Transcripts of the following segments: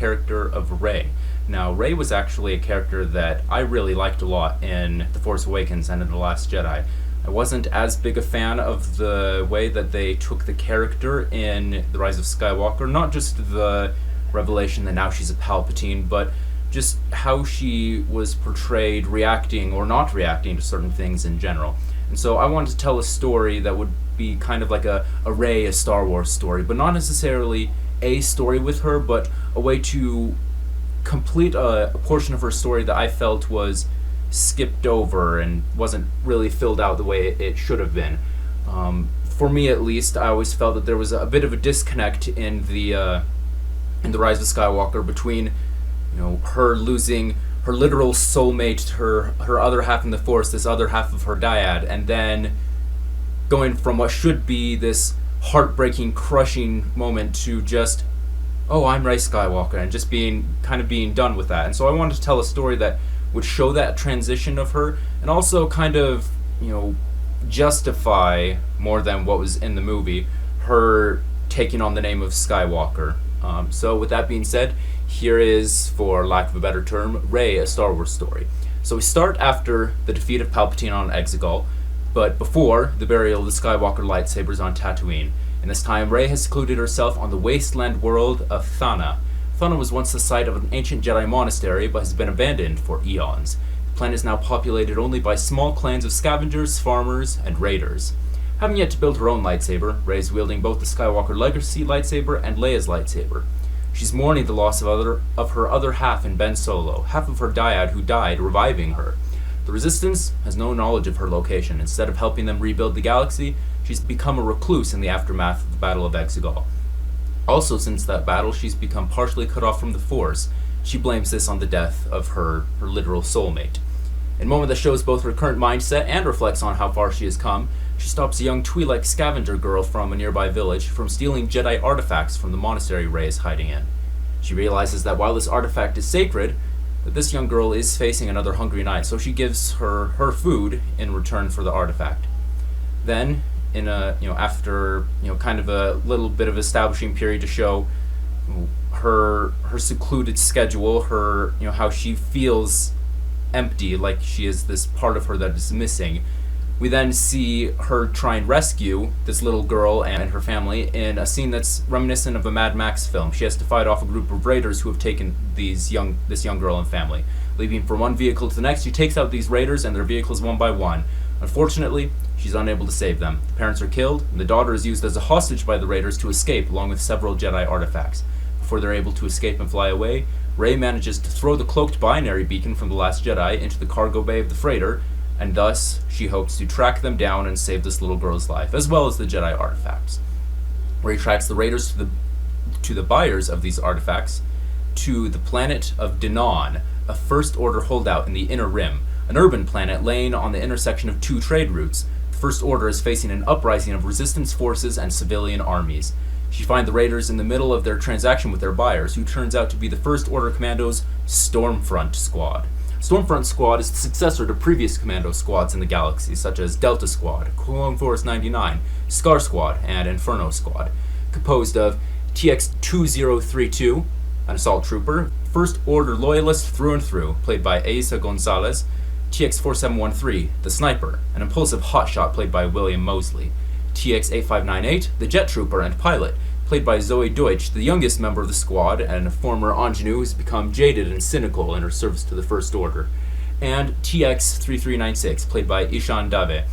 character of Rey. Now, Rey was actually a character that I really liked a lot in The Force Awakens and in The Last Jedi. I wasn't as big a fan of the way that they took the character in The Rise of Skywalker, not just the revelation that now she's a Palpatine, but just how she was portrayed reacting or not reacting to certain things in general. And so I wanted to tell a story that would be kind of like a Rey, a Star Wars story, but not necessarily a story with her, but a way to complete a portion of her story that I felt was skipped over and wasn't really filled out the way it should have been. For me, at least, I always felt that there was a bit of a disconnect in the Rise of Skywalker between, her losing her literal soulmate, her other half in the Force, this other half of her dyad, and then going from what should be this heartbreaking, crushing moment to just, oh, I'm Rey Skywalker, and just being done with that. And so I wanted to tell a story that would show that transition of her, and also kind of, justify more than what was in the movie, her taking on the name of Skywalker. So with that being said, here is, for lack of a better term, Rey, a Star Wars story. So we start after the defeat of Palpatine on Exegol, but before the burial of the Skywalker lightsabers on Tatooine. In this time, Rey has secluded herself on the wasteland world of Thana. Thana was once the site of an ancient Jedi monastery, but has been abandoned for eons. The planet is now populated only by small clans of scavengers, farmers, and raiders. Having yet to build her own lightsaber, Rey is wielding both the Skywalker Legacy lightsaber and Leia's lightsaber. She's mourning the loss of her other half in Ben Solo, half of her dyad who died, reviving her. The Resistance has no knowledge of her location. Instead of helping them rebuild the galaxy, she's become a recluse in the aftermath of the Battle of Exegol. Also, since that battle, she's become partially cut off from the Force. She blames this on the death of her literal soulmate. In a moment that shows both her current mindset and reflects on how far she has come, she stops a young Twi'lek scavenger girl from a nearby village from stealing Jedi artifacts from the monastery Rey is hiding in. She realizes that while this artifact is sacred, that this young girl is facing another hungry night, so she gives her food in return for the artifact. Then, after kind of a little bit of establishing period to show her secluded schedule, her how she feels empty, like she is this part of her that is missing. We then see her try and rescue this little girl and her family in a scene that's reminiscent of a Mad Max film. She has to fight off a group of raiders who have taken this young girl and family. Leaping from one vehicle to the next, she takes out these raiders and their vehicles one by one. Unfortunately, she's unable to save them. The parents are killed, and the daughter is used as a hostage by the raiders to escape, along with several Jedi artifacts. Before they're able to escape and fly away, Rey manages to throw the cloaked binary beacon from The Last Jedi into the cargo bay of the freighter, and thus she hopes to track them down and save this little girl's life, as well as the Jedi artifacts. Rey tracks the raiders to the buyers of these artifacts to the planet of Dinan, a First Order holdout in the Inner Rim, an urban planet laying on the intersection of two trade routes. The First Order is facing an uprising of resistance forces and civilian armies. She finds the raiders in the middle of their transaction with their buyers, who turns out to be the First Order Commando's Stormfront Squad. Stormfront Squad is the successor to previous commando squads in the galaxy, such as Delta Squad, Clone Force 99, Scar Squad, and Inferno Squad, composed of TX-2032, an assault trooper, First Order loyalist through and through, played by Eiza Gonzalez, TX-4713, the sniper, an impulsive hotshot played by William Moseley, TX-8598, the jet trooper and pilot, played by Zoe Deutsch, the youngest member of the squad and a former ingenue who's become jaded and cynical in her service to the First Order, and TX-3396, played by Ishan Dave,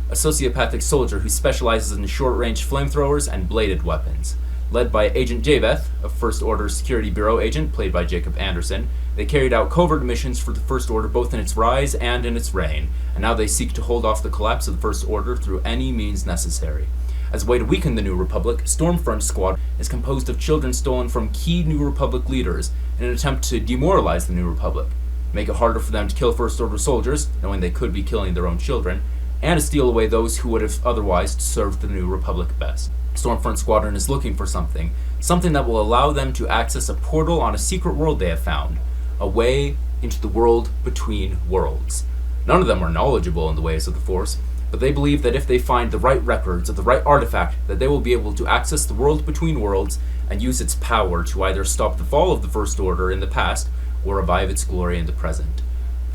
a sociopathic soldier who specializes in short-range flamethrowers and bladed weapons. Led by Agent Javeth, a First Order Security Bureau agent played by Jacob Anderson, they carried out covert missions for the First Order both in its rise and in its reign, and now they seek to hold off the collapse of the First Order through any means necessary. As a way to weaken the New Republic, Stormfront Squad is composed of children stolen from key New Republic leaders in an attempt to demoralize the New Republic, make it harder for them to kill First Order soldiers, knowing they could be killing their own children, and to steal away those who would have otherwise served the New Republic best. Stormfront Squadron is looking for something that will allow them to access a portal on a secret world they have found, a way into the world between worlds. None of them are knowledgeable in the ways of the Force, but they believe that if they find the right records of the right artifact, that they will be able to access the world between worlds and use its power to either stop the fall of the First Order in the past or revive its glory in the present.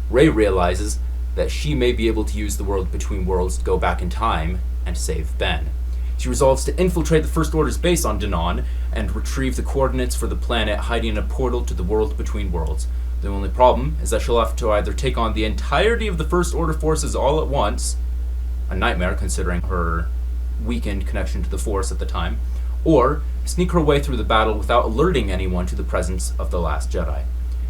Rey realizes that she may be able to use the world between worlds to go back in time and save Ben. She resolves to infiltrate the First Order's base on Danan and retrieve the coordinates for the planet hiding in a portal to the world between worlds. The only problem is that she'll have to either take on the entirety of the First Order forces all at once, a nightmare considering her weakened connection to the Force at the time, or sneak her way through the battle without alerting anyone to the presence of the Last Jedi.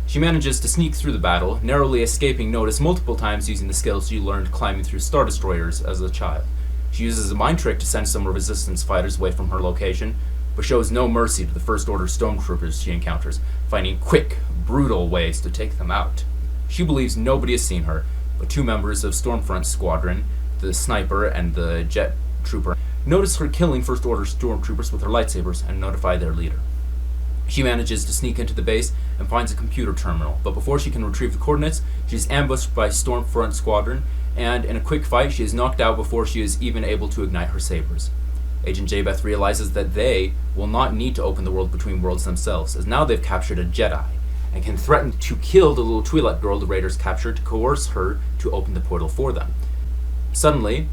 She manages to sneak through the battle, narrowly escaping notice multiple times using the skills she learned climbing through Star Destroyers as a child. She uses a mind trick to send some Resistance fighters away from her location, but shows no mercy to the First Order stormtroopers she encounters, finding quick, brutal ways to take them out. She believes nobody has seen her, but two members of Stormfront's squadron, the sniper and the jet trooper, notice her killing First Order stormtroopers with her lightsabers and notify their leader. She manages to sneak into the base and finds a computer terminal, but before she can retrieve the coordinates, she is ambushed by Stormfront squadron, and in a quick fight she is knocked out before she is even able to ignite her sabers. Agent Jabeth realizes that they will not need to open the world between worlds themselves, as now they've captured a Jedi, and can threaten to kill the little Twi'lek girl the Raiders captured to coerce her to open the portal for them. Suddenly,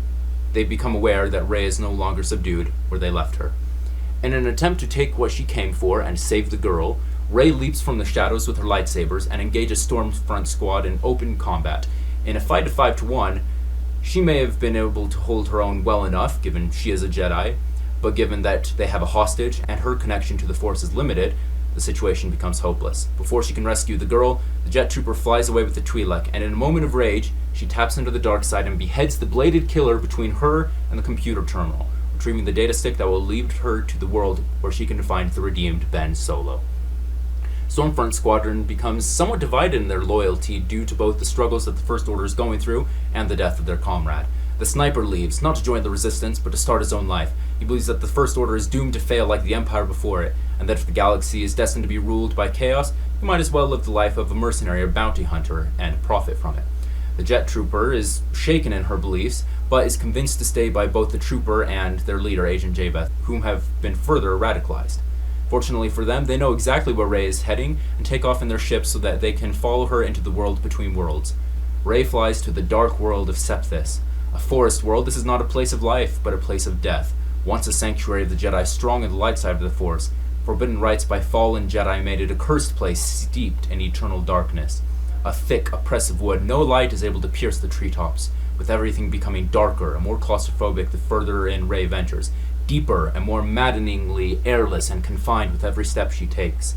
they become aware that Rey is no longer subdued where they left her. In an attempt to take what she came for and save the girl, Rey leaps from the shadows with her lightsabers and engages Stormfront squad in open combat. In a fight of 5-1, she may have been able to hold her own well enough, given she is a Jedi, but given that they have a hostage and her connection to the Force is limited, the situation becomes hopeless. Before she can rescue the girl, the jet trooper flies away with the Twi'lek, and in a moment of rage, she taps into the dark side and beheads the bladed killer between her and the computer terminal, retrieving the data stick that will lead her to the world where she can find the redeemed Ben Solo. Stormfront Squadron becomes somewhat divided in their loyalty due to both the struggles that the First Order is going through and the death of their comrade. The sniper leaves, not to join the Resistance, but to start his own life. He believes that the First Order is doomed to fail like the Empire before it, and that if the galaxy is destined to be ruled by chaos, he might as well live the life of a mercenary or bounty hunter and profit from it. The jet trooper is shaken in her beliefs, but is convinced to stay by both the trooper and their leader, Agent Jabeth, whom have been further radicalized. Fortunately for them, they know exactly where Rey is heading and take off in their ship so that they can follow her into the world between worlds. Rey flies to the dark world of Septhys, a forest world. This is not a place of life, but a place of death. Once a sanctuary of the Jedi strong in the light side of the Force, forbidden rites by fallen Jedi made it a cursed place steeped in eternal darkness. A thick, oppressive wood, no light is able to pierce the treetops, with everything becoming darker and more claustrophobic the further in Rey ventures, deeper and more maddeningly airless and confined with every step she takes.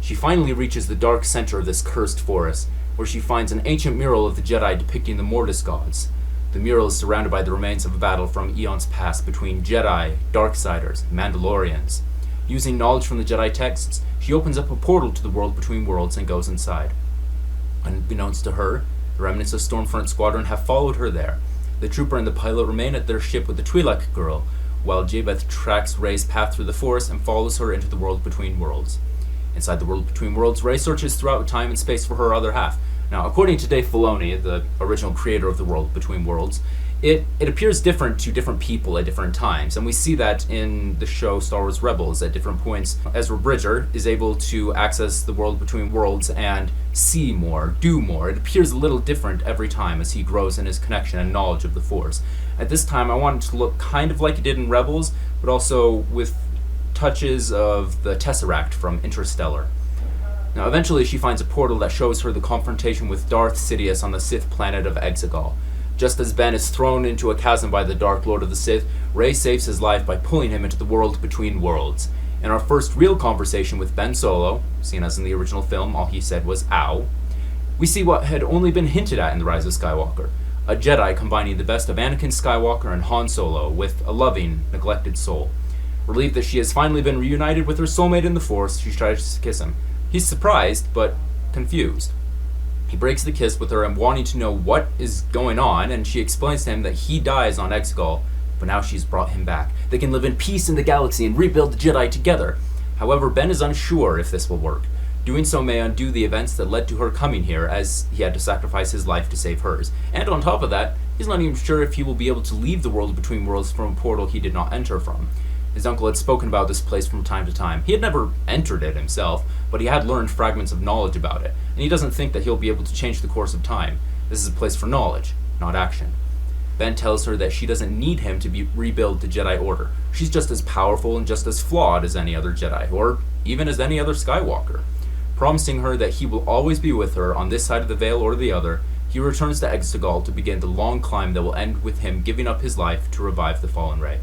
She finally reaches the dark center of this cursed forest, where she finds an ancient mural of the Jedi depicting the Mortis gods. The mural is surrounded by the remains of a battle from eons past between Jedi, Darksiders, Mandalorians. Using knowledge from the Jedi texts, she opens up a portal to the world between worlds and goes inside. Unbeknownst to her, the remnants of Stormfront Squadron have followed her there. The trooper and the pilot remain at their ship with the Twi'lek girl, while Jabeth tracks Rey's path through the Force and follows her into the world between worlds. Inside the world between worlds, Rey searches throughout time and space for her other half. Now, according to Dave Filoni, the original creator of the world between worlds, it appears different to different people at different times, and we see that in the show Star Wars Rebels at different points. Ezra Bridger is able to access the world between worlds and see more, do more. It appears a little different every time as he grows in his connection and knowledge of the Force. At this time, I wanted to look kind of like it did in Rebels, but also with touches of the Tesseract from Interstellar. Now, eventually she finds a portal that shows her the confrontation with Darth Sidious on the Sith planet of Exegol. Just as Ben is thrown into a chasm by the Dark Lord of the Sith, Rey saves his life by pulling him into the world between worlds. In our first real conversation with Ben Solo, seen as in the original film, all he said was, "Ow," we see what had only been hinted at in The Rise of Skywalker. A Jedi combining the best of Anakin Skywalker and Han Solo with a loving, neglected soul. Relieved that she has finally been reunited with her soulmate in the Force, she tries to kiss him. He's surprised, but confused. He breaks the kiss with her and wanting to know what is going on, and she explains to him that he dies on Exegol, but now she's brought him back. They can live in peace in the galaxy and rebuild the Jedi together. However, Ben is unsure if this will work. Doing so may undo the events that led to her coming here, as he had to sacrifice his life to save hers. And on top of that, he's not even sure if he will be able to leave the world between worlds from a portal he did not enter from. His uncle had spoken about this place from time to time. He had never entered it himself, but he had learned fragments of knowledge about it, and he doesn't think that he'll be able to change the course of time. This is a place for knowledge, not action. Ben tells her that she doesn't need him to rebuild the Jedi Order. She's just as powerful and just as flawed as any other Jedi, or even as any other Skywalker. Promising her that he will always be with her on this side of the veil or the other, he returns to Exegol to begin the long climb that will end with him giving up his life to revive the fallen Rey.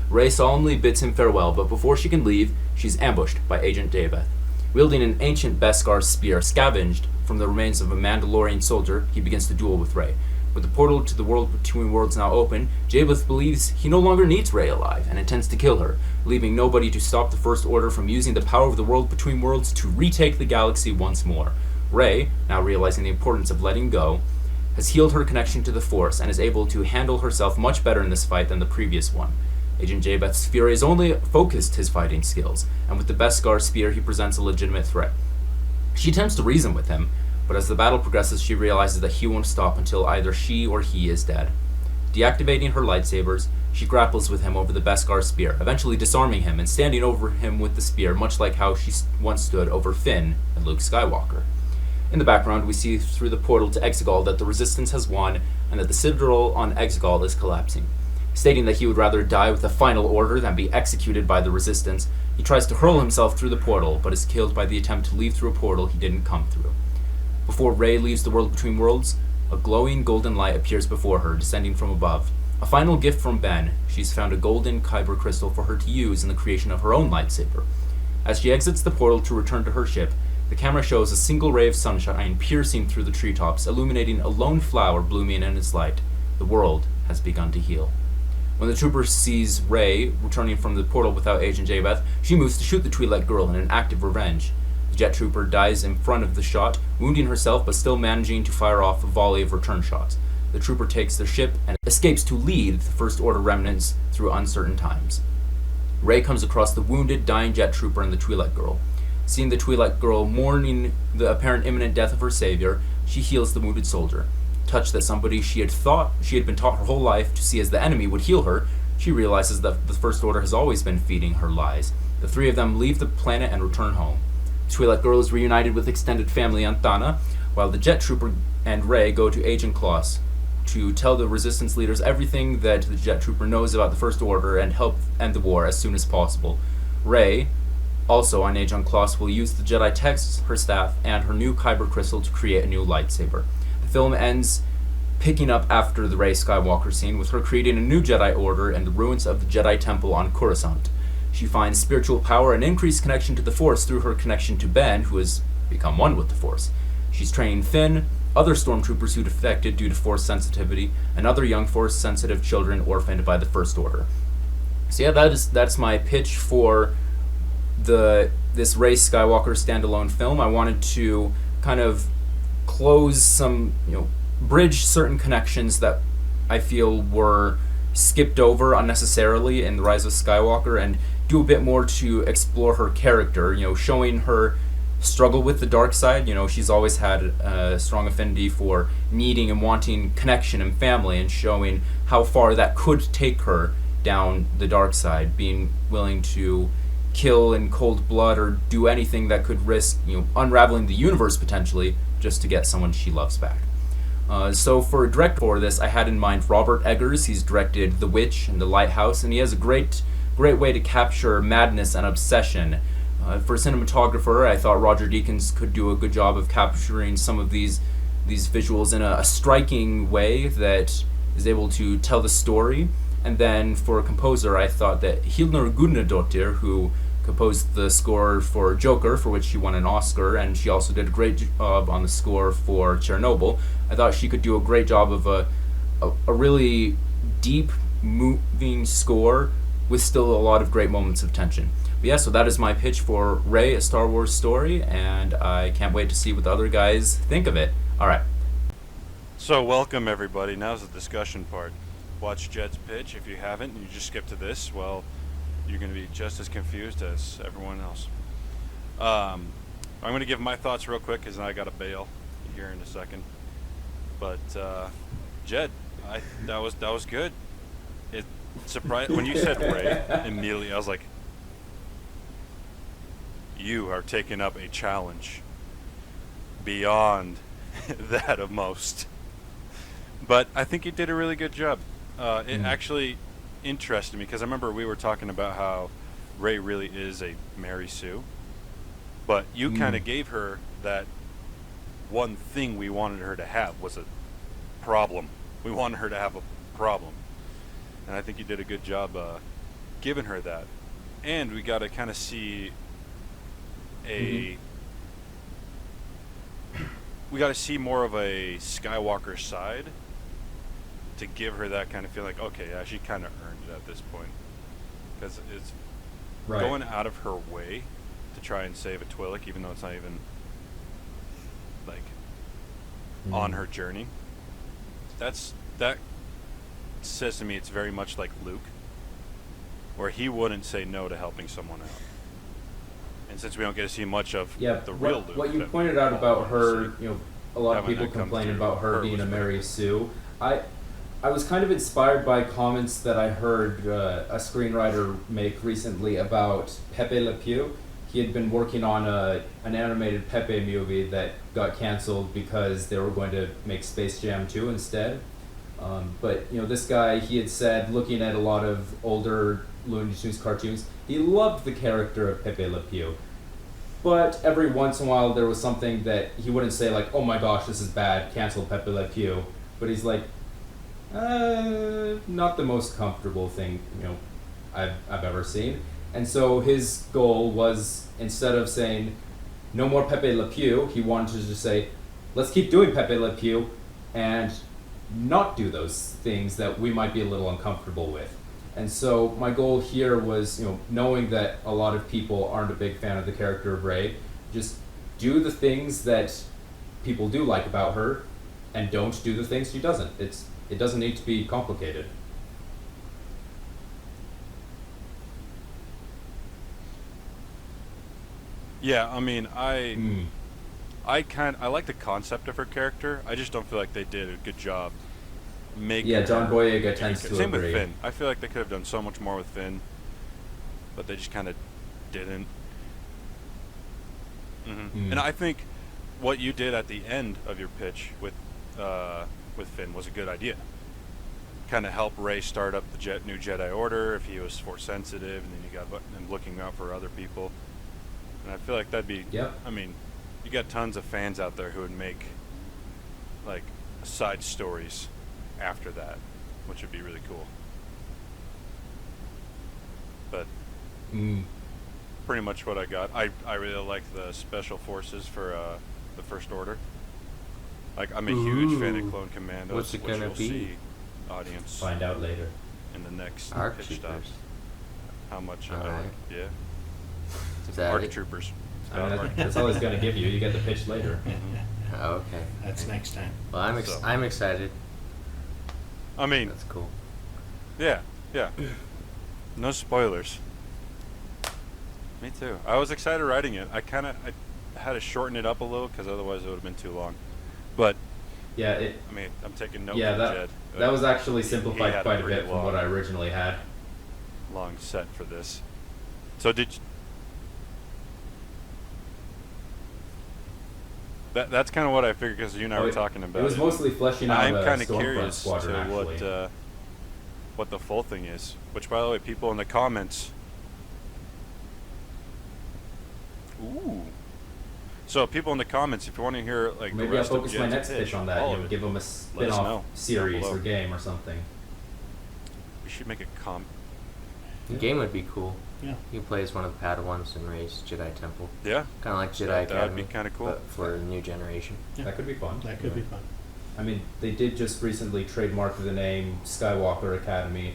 Rey solemnly bids him farewell, but before she can leave, she's ambushed by Agent Daybeth. Wielding an ancient Beskar spear scavenged from the remains of a Mandalorian soldier, he begins to duel with Rey. With the portal to the world between worlds now open, Daybeth believes he no longer needs Rey alive and intends to kill her, leaving nobody to stop the First Order from using the power of the world between worlds to retake the galaxy once more. Rey, now realizing the importance of letting go, has healed her connection to the Force and is able to handle herself much better in this fight than the previous one. Agent Daybeth's fury has only focused his fighting skills, and with the Beskar spear he presents a legitimate threat. She attempts to reason with him, but as the battle progresses she realizes that he won't stop until either she or he is dead. Deactivating her lightsabers, she grapples with him over the Beskar spear, eventually disarming him and standing over him with the spear, much like how she once stood over Finn and Luke Skywalker. In the background, we see through the portal to Exegol that the Resistance has won and that the Citadel on Exegol is collapsing. Stating that he would rather die with the Final Order than be executed by the Resistance, he tries to hurl himself through the portal, but is killed by the attempt to leave through a portal he didn't come through. Before Rey leaves the world between worlds, a glowing golden light appears before her, descending from above. A final gift from Ben, she's found a golden kyber crystal for her to use in the creation of her own lightsaber. As she exits the portal to return to her ship, the camera shows a single ray of sunshine piercing through the treetops, illuminating a lone flower blooming in its light. The world has begun to heal. When the trooper sees Rey returning from the portal without Agent Daybeth, she moves to shoot the Twi'lek girl in an act of revenge. The jet trooper dies in front of the shot, wounding herself but still managing to fire off a volley of return shots. The trooper takes their ship and escapes to lead the First Order remnants through uncertain times. Rey comes across the wounded, dying jet trooper and the Twi'lek girl. Seeing the Twi'lek girl mourning the apparent imminent death of her savior, she heals the wounded soldier. Touched that somebody she had been taught her whole life to see as the enemy would heal her, she realizes that the First Order has always been feeding her lies. The three of them leave the planet and return home. The Twi'lek girl is reunited with extended family on Thana, while the jet trooper and Rey go to Agent Kloss to tell the Resistance leaders everything that the jet trooper knows about the First Order and help end the war as soon as possible. Rey, also on Agent Kloss, will use the Jedi texts, her staff, and her new kyber crystal to create a new lightsaber. The film ends picking up after the Rey Skywalker scene, with her creating a new Jedi Order in the ruins of the Jedi Temple on Coruscant. She finds spiritual power and increased connection to the Force through her connection to Ben, who has become one with the Force. She's training Finn, other stormtroopers who defected due to Force sensitivity, and other young Force-sensitive children orphaned by the First Order. So yeah, that's my pitch for this Rey Skywalker standalone film. I wanted to kind of close some, bridge certain connections that I feel were skipped over unnecessarily in The Rise of Skywalker, and do a bit more to explore her character, showing her struggle with the dark side. She's always had a strong affinity for needing and wanting connection and family, and showing how far that could take her down the dark side, being willing to kill in cold blood or do anything that could risk, unraveling the universe potentially just to get someone she loves back. So for a director for this, I had in mind Robert Eggers. He's directed The Witch and The Lighthouse, and he has a great way to capture madness and obsession. For a cinematographer, I thought Roger Deakins could do a good job of capturing some of these visuals in a striking way that is able to tell the story. And then for a composer, I thought that Hildur Gudnadottir, who composed the score for Joker, for which she won an Oscar, and she also did a great job on the score for Chernobyl. I thought she could do a great job of a really deep, moving score with still a lot of great moments of tension. But yeah, so that is my pitch for Rey, A Star Wars Story, and I can't wait to see what the other guys think of it. Alright. So welcome everybody, now's the discussion part. Watch Jed's pitch. If you haven't and you just skip to this, well, you're going to be just as confused as everyone else. I'm going to give my thoughts real quick because I got to bail here in a second. But Jed, that was good. It surprised when you said Ray immediately. I was like, you are taking up a challenge beyond that of most. But I think you did a really good job. It actually interested me because I remember we were talking about how Ray really is a Mary Sue, but you kind of gave her that one thing we wanted her to have was a problem. We wanted her to have a problem, and I think you did a good job giving her that. And we got to kind of see we got to see more of a Skywalker side to give her that kind of feeling like, okay, yeah, she kind of earned it at this point. Because it's going out of her way to try and save a Twi'lek, even though it's not even, like, on her journey. That says to me it's very much like Luke, where he wouldn't say no to helping someone out. And since we don't get to see much of the real Luke, what you pointed out about her, a lot of people complain about her being a Mary Sue. I was kind of inspired by comments that I heard a screenwriter make recently about Pepe Le Pew. He had been working on an animated Pepe movie that got canceled because they were going to make Space Jam 2 instead. But this guy, he had said, looking at a lot of older Looney Tunes cartoons, he loved the character of Pepe Le Pew. But every once in a while there was something that he wouldn't say like, oh my gosh, this is bad, cancel Pepe Le Pew. But he's like, not the most comfortable thing, I've ever seen. And so his goal was, instead of saying, no more Pepe Le Pew, he wanted to say, let's keep doing Pepe Le Pew and not do those things that we might be a little uncomfortable with. And so my goal here was, knowing that a lot of people aren't a big fan of the character of Rey, just do the things that people do like about her and don't do the things she doesn't. It doesn't need to be complicated. Yeah, I mean, I like the concept of her character. I just don't feel like they did a good job making. Yeah, John Boyega tends to same agree. with Finn. I feel like they could have done so much more with Finn, but they just kind of didn't. And I think what you did at the end of your pitch with Finn was a good idea. Kind of help Rey start up the new Jedi Order if he was Force sensitive, and then you got him looking out for other people. And I feel like that'd be. Yep. I mean, you got tons of fans out there who would make like side stories after that, which would be really cool. But pretty much what I got. I really like the special forces for the First Order. Like, I'm a huge fan of Clone Commandos. What's it gonna you'll be? See, audience, Find out later. in the next Arc pitch stop. Troopers. How much? Alright. Yeah. Is that Arc it? Troopers. I mean, that's all he's going to give you. You get the pitch later. Oh, okay. That's next time. Well, So- I'm excited. I mean, That's cool. yeah. No spoilers. Me too. I was excited writing it. I had to shorten it up a little because otherwise it would have been too long. But Yeah, I mean, I'm taking notes. yeah, from Jed. that was actually He simplified had quite a pretty bit from what I originally had. long set for this. So that's kind of what I figured because you and I were talking about It was mostly fleshing out I'm the kind of Stormfront curious squadron, to actually. what the full thing is. Which, by the way, people in the comments. Ooh. So, people in the comments, if you want to hear like Maybe the I'll rest focus of my Jed's next pitch on that. all of it, Give them a let us know spin-off down series below. or game or something. We should make a The game would be cool. Yeah. You can play as one of the Padawans in Rey's Jedi Temple. Yeah. Kind of like Jedi That'd Academy. be kinda cool. But for a new generation. Yeah. That could be fun. That could be fun. I mean, they did just recently trademark the name Skywalker Academy.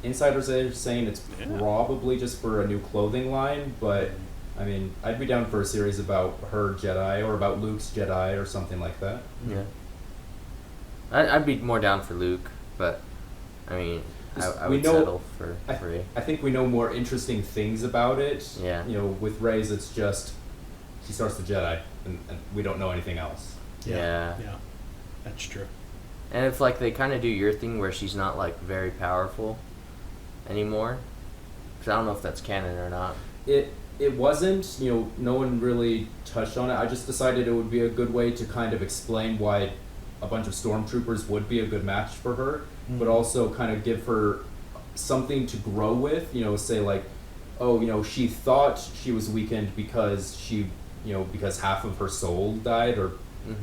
Insiders are saying it's Yeah. probably just for a new clothing line, but I mean, I'd be down for a series about her Jedi or about Luke's Jedi or something like that. Yeah. I'd be more down for Luke, but I mean, I We would know- settle for I, Rey. I think we know more interesting things about it. Yeah. With Rey's, it's just she starts the Jedi, and we don't know anything else. Yeah. Yeah. That's true. And if like they kind of do your thing where she's not like very powerful anymore, because I don't know if that's canon or not. It wasn't, no one really touched on it. I just decided it would be a good way to kind of explain why a bunch of stormtroopers would be a good match for her, but also kind of give her something to grow with, say like, oh, she thought she was weakened because because half of her soul died, or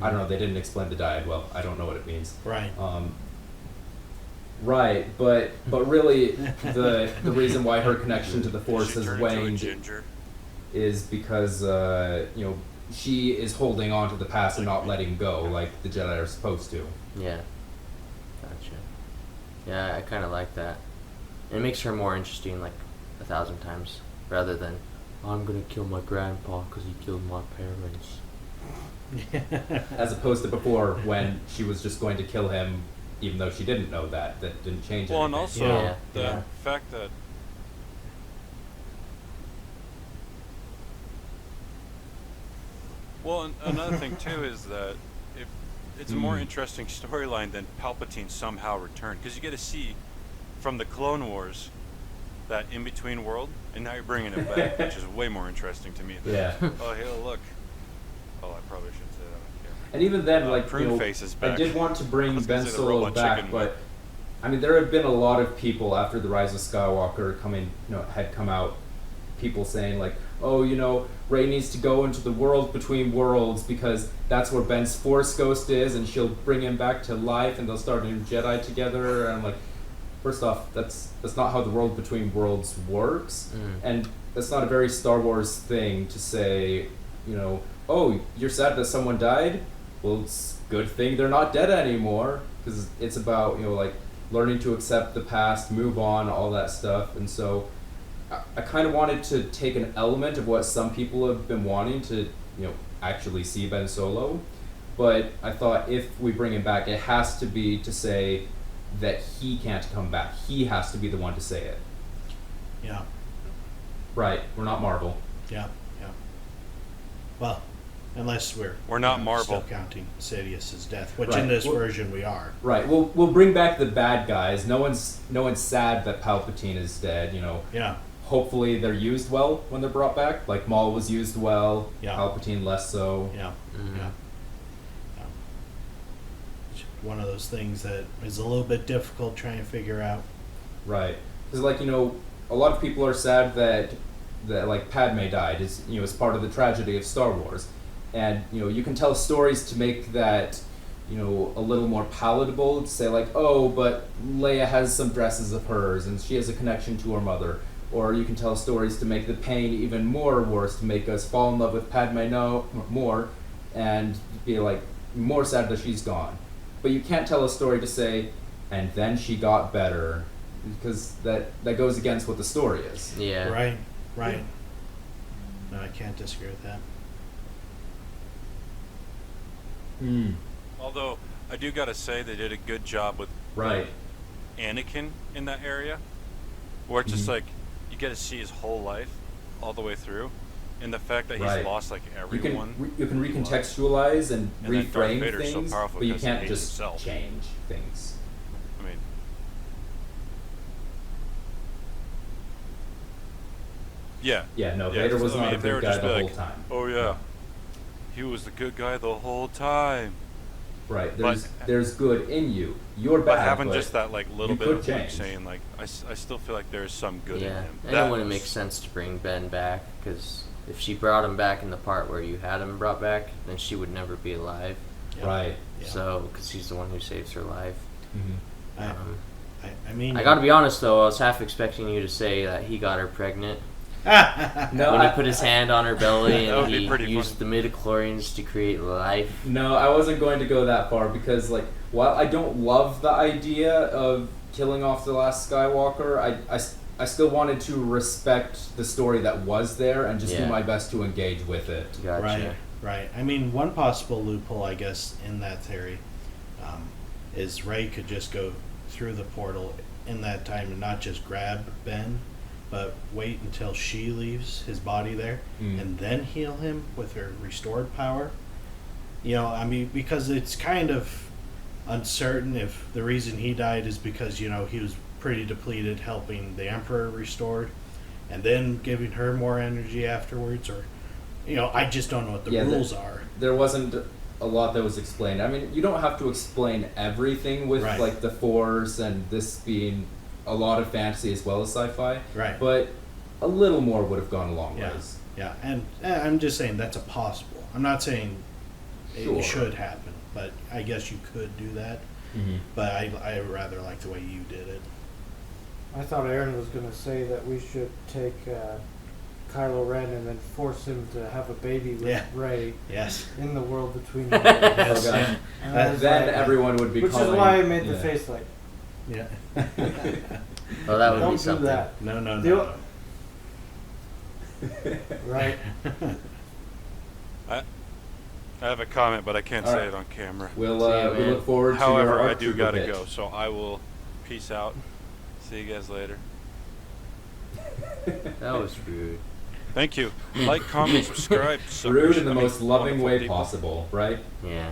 I don't know, they didn't explain the died well. I don't know what it means. Right. Right, but really the reason why her connection to the Force has waned is because she is holding on to the past and not letting go like the Jedi are supposed to. Yeah. Gotcha. Yeah, I kind of like that. It makes her more interesting, like 1,000 times, rather than I'm gonna kill my grandpa because he killed my parents. As opposed to before, when she was just going to kill him, even though she didn't know that didn't change anything. Well, and also Yeah. the Yeah. fact that another thing too is that if it's a more interesting storyline than Palpatine somehow returned, because you get to see from the Clone Wars that in-between world, and now you're bringing it back, which is way more interesting to me than, Yeah. oh, hey, look. Oh, I probably shouldn't say that on camera. And even then, like, Prune Face is back. I did want to I bring was gonna Ben say the Solo robot back, chicken, but I mean, there have been a lot of people after the Rise of Skywalker had come out, people saying like, oh, Rey needs to go into the world between worlds because that's where Ben's Force Ghost is, and she'll bring him back to life, and they'll start a new Jedi together. And I'm like, first off, that's not how the world between worlds works, and that's not a very Star Wars thing to say. Oh, you're sad that someone died? Well, it's a good thing they're not dead anymore, because it's about like learning to accept the past, move on, all that stuff. And so I kind of wanted to take an element of what some people have been wanting to actually see Ben Solo, but I thought if we bring him back, it has to be to say that he can't come back. He has to be the one to say it. Yeah. Right, we're not Marvel. Yeah. Well, unless We're not Marvel. still counting Sidious's death, which Right. in this Well- version we are. Right, we'll bring back the bad guys. No one's sad that Palpatine is dead. Yeah. Hopefully they're used well when they're brought back. Like Maul was used well, Yeah. Palpatine less so. Yeah. Yeah. It's one of those things that is a little bit difficult trying to figure out. Right, because a lot of people are sad that like Padme died is part of the tragedy of Star Wars, and you can tell stories to make that a little more palatable. To say like, oh, but Leia has some dresses of hers and she has a connection to her mother. Or you can tell stories to make the pain even more worse, to make us fall in love with Padme more, and be like more sad that she's gone. But you can't tell a story to say, and then she got better, because that goes against what the story is. Yeah. Right. No, I can't disagree with that. Although, I do gotta say they did a good job with Right. Anakin in that area, where it's just like, you get to see his whole life all the way through, and the fact that he's Right. lost like You can everyone. you can he loves. recontextualize and And then Darth reframe Vader's so things, powerful but you because he can't hates just himself. change things. I mean, yeah. Yeah, no, Yeah, Vader was I mean, not a if they were good guy just the like, whole time. Oh yeah, he was the good guy the whole time. Right, But- there's good in you. You're bad, But having but just that like little you bit could of like change. saying like, I still feel like there's some good in Yeah. him. And it wouldn't make sense to bring Ben back, because if she brought him back in the part where you had him brought back, then she would never be alive. Yeah. Right. Yeah. So, because he's the one who saves her life. Mm-hmm. I mean, I gotta be honest though, I was half expecting you to say that he got her pregnant No, when he put his hand on her belly That would and be he pretty used the midichlorians to create life. No, I wasn't going to go that far because, like, while I don't love the idea of killing off the last Skywalker, I still wanted to respect the story that was there and just do Yeah. my best to engage with it. Gotcha. Right. I mean, one possible loophole, I guess, in that theory, is Rey could just go through the portal in that time and not just grab Ben, but wait until she leaves his body there and then heal him with her restored power. I mean, because it's kind of uncertain if the reason he died is because he was pretty depleted helping the Emperor restored, and then giving her more energy afterwards, or I just don't know what the Yeah, rules are. There wasn't a lot that was explained. I mean, you don't have to explain everything with Right. like the Force and this being a lot of fantasy as well as sci-fi. Right. But a little more would have gone a long Yeah. ways. Yeah, and I'm just saying that's a possible. I'm not saying Sure. it should happen, but I guess you could do that. Mm-hmm. But I rather like the way you did it. I thought Aaron was going to say that we should take Kylo Ren and then force him to have a baby with Yeah. Rey Yes. in the world between them. Yes. Oh, gosh. And I was Then like- everyone would be Which is calling. why I made the yeah. face like, Yeah. Oh, that would don't be do something. that. No, no, The no. o- Right? I have a comment, but I can't All say right. it on camera. We'll See ya, we man. look forward to However, your I Art do Trooper gotta pitch. go, so I will peace out. See you guys later. That was rude. Thank you. Like, comment, subscribe. Rude in the most loving way possible, right? Yeah.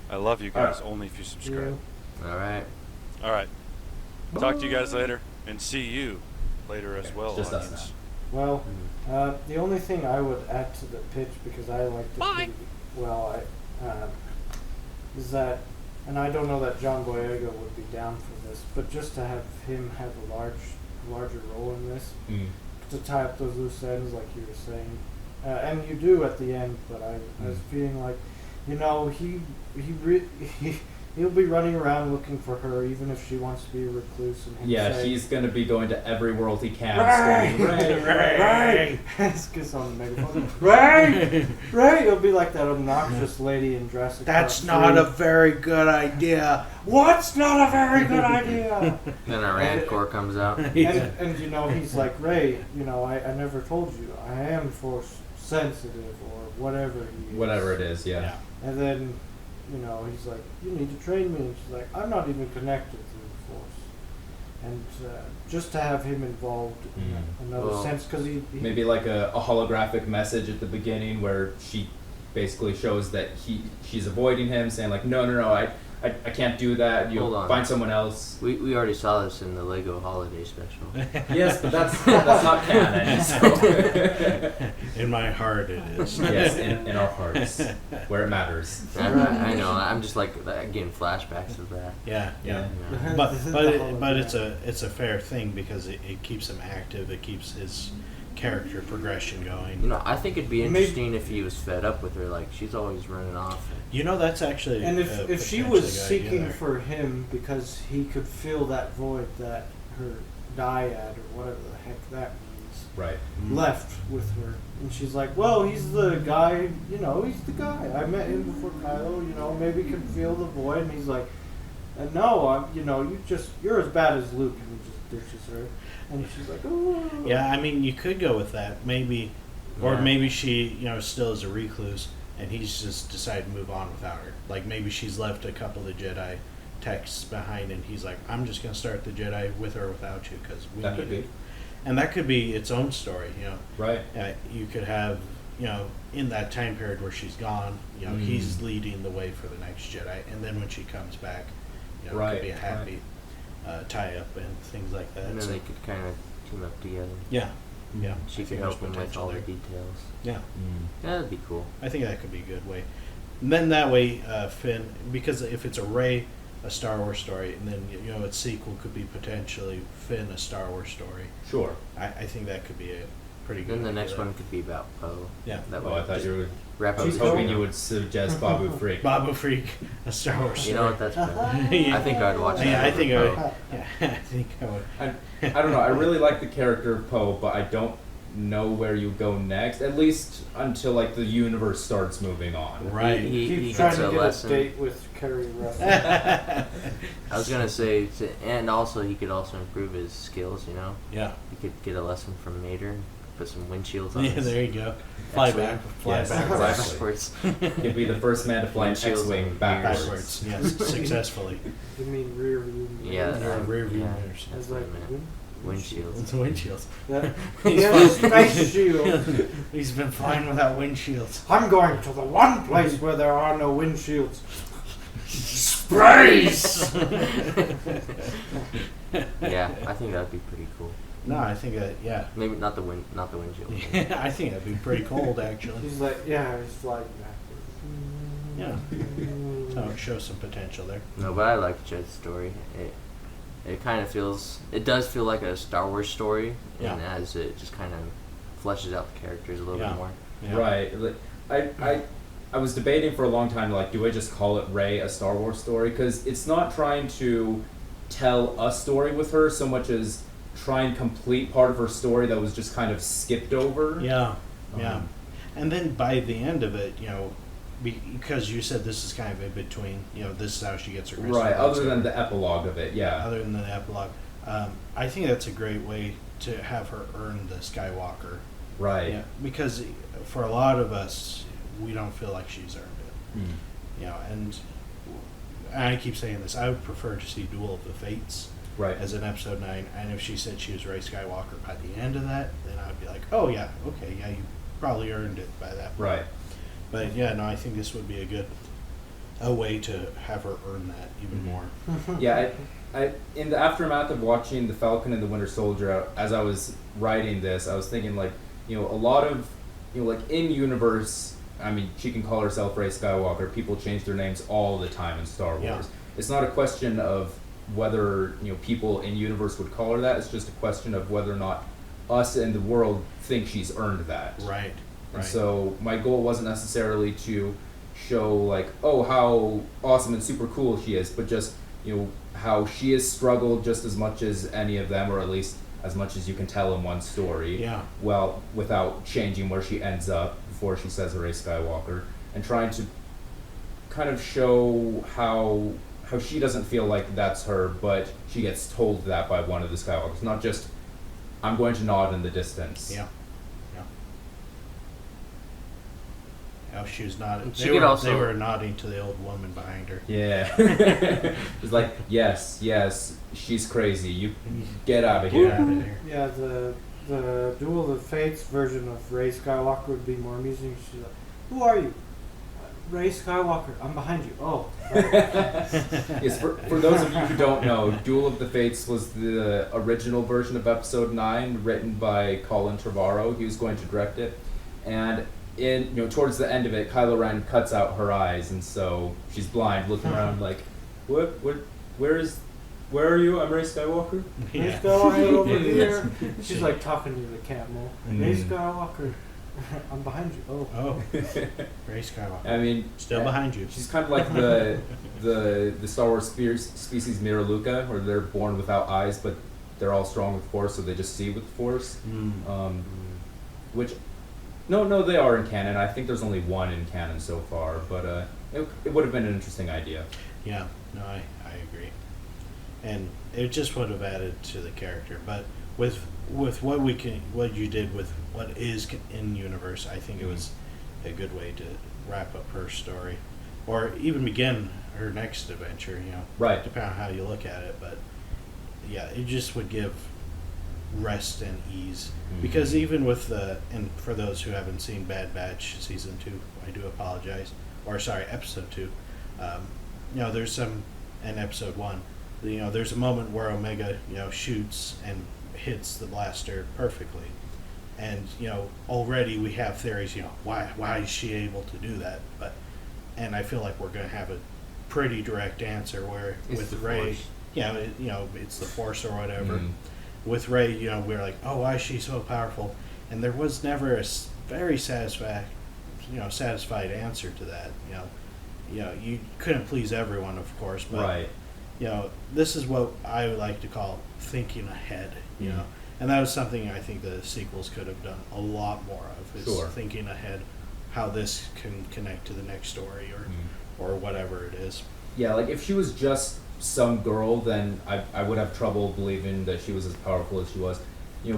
I love you All guys right. only if you subscribe. All right. All right. Talk to you guys later, and see you later as Okay, well, just us audience. Well, the only thing I would add to the pitch, because I liked it pretty well, is that, and I don't know that John Boyega would be down for this, but just to have him have a larger role in this, Mm. to tie up those loose ends, like you were saying, and you do at the end. But I was feeling like, he'll be running around looking for her, even if she wants to be a recluse. And him Yeah, saying, he's gonna be going to every world he can. Ray! screaming, Ray! Let's kiss on the megaphone. Ray! Ray! It'll be like that obnoxious lady in Jurassic That's Park not 3. a very good idea. What's not a very good idea? Then a Rancor comes out. and he's like, Ray, I never told you. I am force sensitive or whatever he is. Whatever it is, yeah. And then, he's like, you need to train me. And she's like, I'm not even connected to the Force. And just to have him involved in another Well, sense, because he Maybe like a holographic message at the beginning where she basically shows that she's avoiding him, saying like, no, I can't do that. Hold You'll on. find someone else. We already saw this in the Lego Holiday Special. Yes, but that's not canon. So. In my heart, it is. Yes, in our hearts, where it matters. I know. I'm just like getting flashbacks of that. Yeah, yeah. Yeah. But The but hologram. it's a fair thing because it keeps him active. It keeps his character progression going. I think it'd be Maybe- interesting if he was fed up with her. Like she's always running off. That's actually And a if she potentially was good idea seeking there. for him because he could fill that void that her dyad or whatever the heck that means Right. left with her, and she's like, well, he's the guy, he's the guy. I met him before Kylo, maybe can feel the void. And he's like, no, you're as bad as Luke, and he just ditches her. And she's like, oh. Yeah, I mean, you could go with that, maybe, or Yeah. maybe she, still is a recluse, and he's just decided to move on without her. Like maybe she's left a couple of Jedi texts behind, and he's like, "I'm just gonna start the Jedi with or without you because we That need could it." be. And that could be its own story, Right. You could have, in that time period where she's gone, he's leading the way for the next Jedi, and then when she comes back, it Right, could be a happy tie-up and things like that. And then So, they could kind of team up together. yeah, yeah. She I could think help there's him with potential all the there. details. Yeah. Yeah, that'd be cool. I think that could be a good way. And then that way, Finn, because if it's a Rey, a Star Wars story, and then its sequel could be potentially Finn, a Star Wars story. Sure. I think that could be a pretty good. Then the idea next there. one could be about Poe. Yeah. That Oh, way I thought just you were. wrap I up was the hoping story. you would suggest Babu Freak. Babu Freak, a Star Wars story. You know what? That's fair. Yeah. I think I'd watch that. Yeah, I over think I Poe. would. Yeah, I think I would. I don't know. I really like the character of Poe, but I don't know where you go next. At least until like the universe starts moving on. Right. He Keep trying gets to a get lesson. a date with Kerry Russell. I was gonna say, and also he could also improve his skills. Yeah. He could get a lesson from Mater, put some windshields on Yeah, his. there you go. Fly X-wing. back. Fly Yes. back. Fly Exactly. backwards. He'd be the first man to fly an Windshields X-wing and backwards. Backwards. Yes, successfully. You mean rear view? Yeah, Yeah, rear view yeah, mirrors. I that's was what like, I meant. Windshields. It's windshields. That, He's yeah, fine. space shield. He's been flying without windshields. I'm going to the one place where there are no windshields. Space! Yeah, I think that'd be pretty cool. No, I think that, yeah. Maybe not the windshield. I think that'd be pretty cold, actually. He's like, yeah, he's flying Yeah. backwards. So it shows some potential there. No, but I like Jed's story. It kind of feels, it does feel like a Star Wars story, Yeah. and as it just kind of fleshes out the characters a little Yeah. bit more. Yeah. Right. Like, I was debating for a long time, like, do I just call it Rey a Star Wars story? Because it's not trying to tell a story with her so much as try and complete part of her story that was just kind of skipped over. Yeah, yeah. Um, And then by the end of it, because you said this is kind of in between, this is how she gets her crystal Right, balls. other than the epilogue of it, yeah. Other than the epilogue. I think that's a great way to have her earn the Skywalker. Right. Yeah, because for a lot of us, we don't feel like she's earned it. Mm. And I keep saying this, I would prefer to see Duel of the Fates Right. as an episode 9, and if she said she was Rey Skywalker by the end of that, then I would be like, oh yeah, okay, yeah, you probably earned it by that point. Right. But yeah, no, I think this would be a way to have her earn that even Mhm. more. Yeah, I in the aftermath of watching The Falcon and the Winter Soldier, as I was writing this, I was thinking like, a lot of, like in universe, I mean, she can call herself Rey Skywalker. People change their names all the time in Star Wars. Yeah. It's not a question of whether people in universe would call her that. It's just a question of whether or not us and the world think she's earned that. Right. And Right. so my goal wasn't necessarily to show like, oh, how awesome and super cool she is, but just, how she has struggled just as much as any of them, or at least as much as you can tell in one story. Yeah. Well, without changing where she ends up before she says Rey Skywalker, and trying to kind of show how she doesn't feel like that's her, but she gets told that by one of the Skywalkers. Not just, I'm going to nod in the distance. Yeah. Yeah. Oh, she was nodding. She They could were, also- they were nodding to the old woman behind her. Yeah. It's like, yes, she's crazy. You get out of Get here. out of here. Yeah, the Duel of the Fates version of Rey Skywalker would be more amusing. She's like, who are you? Rey Skywalker. I'm behind you. Oh. Right. Yes, for those of you who don't know, Duel of the Fates was the original version of Episode 9, written by Colin Trevorrow. He was going to direct it, and towards the end of it, Kylo Ren cuts out her eyes, and so she's blind, looking around like, where are you? I'm Rey Skywalker. Rey Yeah. Skywalker over Yes. here. She's like talking to the camel. Mm. Rey Skywalker. I'm behind you. Oh. Oh, Rey Skywalker. I mean, Still yeah, behind you. She's kind of like the Star Wars species Miraluka, where they're born without eyes, but they're all strong with Force, so they just see with Force. Which, no, they are in canon. I think there's only one in canon so far, but it would have been an interesting idea. Yeah, no, I agree. And it just would have added to the character. But with what you did with what is in universe, I think it was a good way to wrap up her story, or even begin her next adventure. Right. Depending on how you look at it, but yeah, it just would give rest and ease. Because even with and for those who haven't seen Bad Batch season 2, I do apologize, or sorry, episode 2. There's some in episode 1. There's a moment where Omega, shoots and hits the blaster perfectly, and already we have theories. Why is she able to do that? And I feel like we're going to have a pretty direct answer where It's with the Rey, Force. it's the Force or whatever. Mhm. With Rey, we're like, oh, why is she so powerful? And there was never a very satisfied answer to that. You couldn't please everyone, of course, but Right. this is what I would like to call thinking ahead. Mhm. And that was something I think the sequels could have done a lot more of. Is Sure. thinking ahead, how this can connect to the next story or whatever it is. Yeah, like if she was just some girl, then I would have trouble believing that she was as powerful as she was.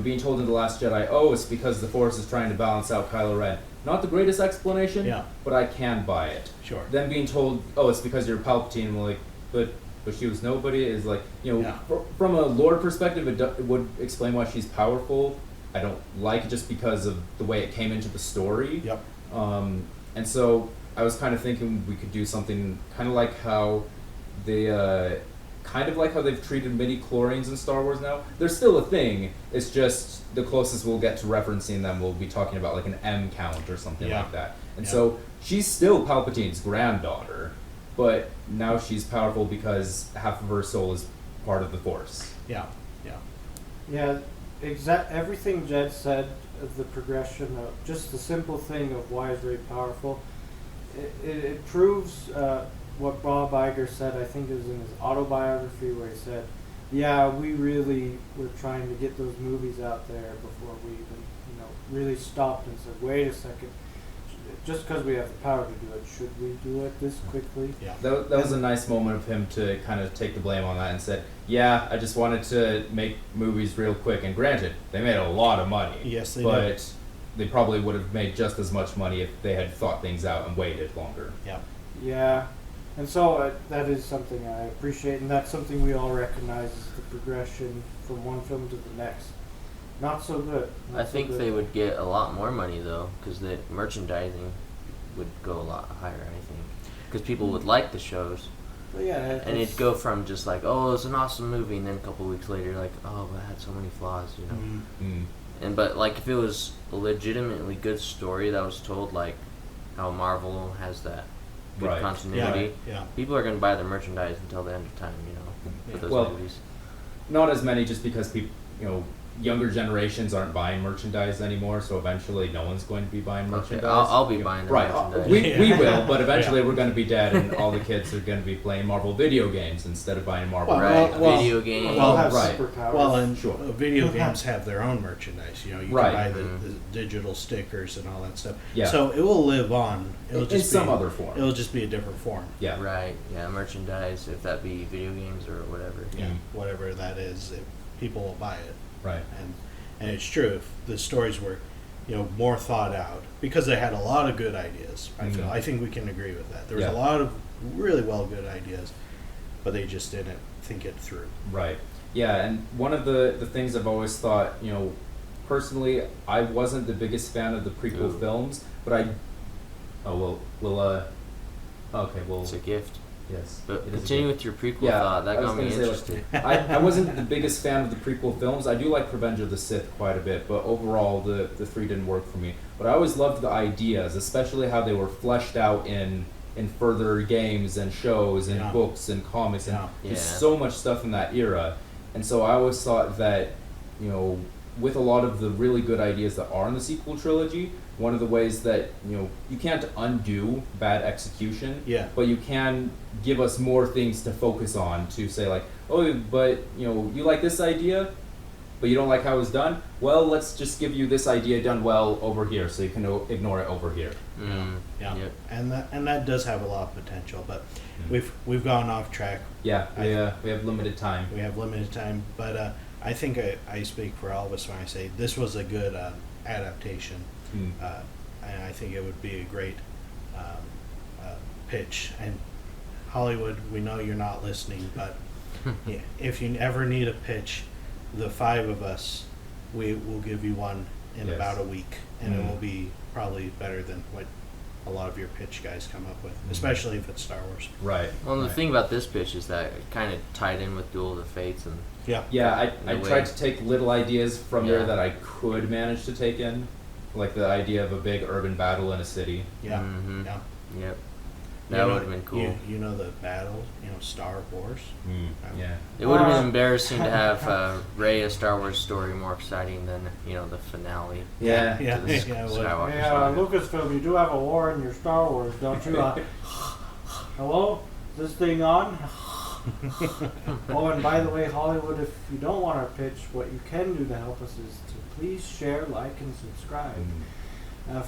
Being told in The Last Jedi, oh, it's because the Force is trying to balance out Kylo Ren. Not the greatest explanation, Yeah. but I can buy it. Sure. Then being told, oh, it's because you're Palpatine, I'm like, but but she was nobody. Is like, you know, Yeah. from a lore perspective, it would explain why she's powerful. I don't like it just because of the way it came into the story. Yep. And so I was kind of thinking we could do something kind of like how they, kind of like how they've treated midi-chlorians in Star Wars now. They're still a thing. It's just the closest we'll get to referencing them, we'll be talking about like an M count or something Yeah. like that. And Yeah. so she's still Palpatine's granddaughter, but now she's powerful because half of her soul is part of the Force. Yeah. Yeah. Yeah, everything Jed said of the progression of just the simple thing of why is Rey powerful. It proves what Bob Iger said. I think it was in his autobiography where he said, "Yeah, we really were trying to get those movies out there before we even, really stopped and said, wait a second, just because we have the power to do it, should we do it this quickly?" Yeah. That was a nice moment of him to kind of take the blame on that and said, yeah, I just wanted to make movies real quick. And granted, they made a lot of money. Yes, they but did. they probably would have made just as much money if they had thought things out and waited longer. Yeah. Yeah, and so that is something I appreciate, and that's something we all recognize is the progression from one film to the next. Not so good. I think they would get a lot more money though, because the merchandising would go a lot higher. I think because people would like the shows, But yeah, and it'd go from just like, oh, it's an awesome movie, and then a couple weeks later, like, oh, but it had so many flaws, Mm. And but like if it was a legitimately good story that was told, like how Marvel has that good Right. continuity, Yeah. people are gonna buy their merchandise until the end of time, for Yeah. those Well, movies. Not as many just because people, younger generations aren't buying merchandise anymore, so eventually no one's going to be buying Okay, merchandise. I'll be buying the Right, merchandise. we will, but eventually Yeah. we're going to be dead and all the kids are going to be playing Marvel video games instead of buying Marvel. Well, Right, well, video games. They'll have right. superpowers. Well, and Sure. video games have their own merchandise. You Right. can buy the Mhm. digital stickers and all that stuff. Yeah. So it will live on. It'll In just some be, other form. It'll just be a different form. Yeah. Right, yeah, merchandise, if that be video games or whatever. Yeah. Mhm. Whatever that is, people will buy it. Right. And it's true. If the stories were, more thought out, because they had a lot of good ideas. Mhm. I think we can agree with that. There was Yeah. a lot of really well good ideas, but they just didn't think it through. Right. Yeah, and one of the things I've always thought, personally, I wasn't the biggest fan of the prequel Ooh. films, but okay, well, It's a gift. yes. But it is a continue gift. with your prequel Yeah, thought. That I was got me gonna say, like, interested. I wasn't the biggest fan of the prequel films. I do like Revenge of the Sith quite a bit, but overall the three didn't work for me. But I always loved the ideas, especially how they were fleshed out in further games and shows and Yeah. books and comics and Yeah. there's Yeah. so much stuff in that era. And so I always thought that, with a lot of the really good ideas that are in the sequel trilogy, one of the ways that, you can't undo bad execution, Yeah. but you can give us more things to focus on to say like, oh, but, you like this idea, but you don't like how it was done? Well, let's just give you this idea done well over here so you can ignore it over here. Yeah. Yep. And that does have a lot of potential, but we've gone off track. Yeah, we have limited time. We have limited time, but I think I speak for all of us when I say this was a good adaptation. Mm. And I think it would be a great pitch. And Hollywood, we know you're not listening, but if you ever need a pitch, the five of us, we will give you one in Yes. about a week, and it Mm. will be probably better than what a lot of your pitch guys come up with, especially if it's Star Wars. Right. Well, the right. thing about this pitch is that it kind of tied in with Duel of the Fates, and Yeah. Yeah, I in a way. tried to take little ideas from Yeah. there that I could manage to take in, like the idea of a big urban battle in a city. Yeah. Mhm. Yeah. yep, You that know- would have been cool. You know the battle, Star Wars. Yeah. It would have been Uh, embarrassing to have Rey, a Star Wars story, more exciting than the finale. Yeah. Yeah. To the Yeah, it would. Skywalker Hey, saga. Lucasfilm, you do have a war in your Star Wars, don't you? Hello? Is this thing on? Oh, and by the way, Hollywood, if you don't want our pitch, what you can do to help us is to please share, like, and subscribe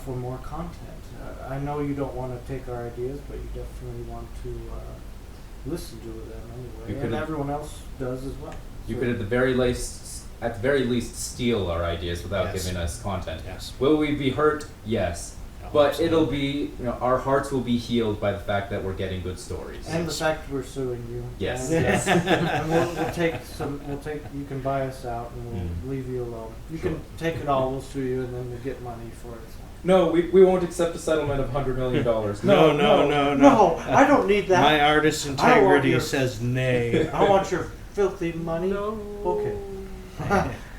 for more content. I know you don't want to take our ideas, but you definitely want to listen to them You anyway, could- and everyone else does as well. You So- could at the very least steal our ideas without Yes. giving us content. Yes. Will we be hurt? Yes. But it'll be, our hearts will be healed by the fact that we're getting good stories. And the fact we're suing you. Yes, And, yes. and we'll take some. We'll take. You can buy us out, and we'll leave you alone. You can take it all. We'll sue you, and then we'll get money for it. No, we won't accept a settlement of $100 million. No. No, I don't need that. My artist I don't want integrity your- says nay. I want your filthy money. Okay.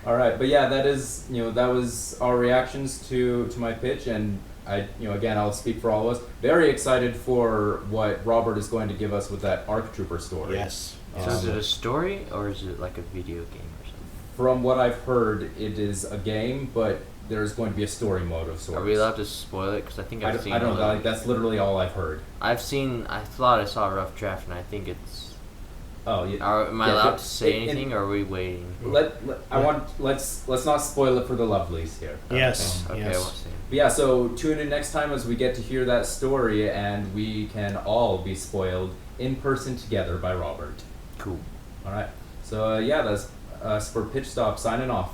All right, but yeah, that is, that was our reactions to my pitch, and I, again, I'll speak for all of us. Very excited for what Robert is going to give us with that ARC Trooper story. Yes. So is it a story or is it like a video game or something? From what I've heard, it is a game, but there's going to be a story mode of sorts. Are we allowed to spoil it? Because I think I've seen. I don't know. a- Like, that's literally all I've heard. I thought I saw a rough draft, and I think it's. Oh, yeah. Am I Yeah, allowed but to say in- anything, or are we waiting? Let's not spoil it for the lovelies here. Yes. Okay, I yes. won't say. But yeah, so tune in next time as we get to hear that story, and we can all be spoiled in person together by Robert. Cool. All right. So yeah, that's us for Pitch Stop signing off.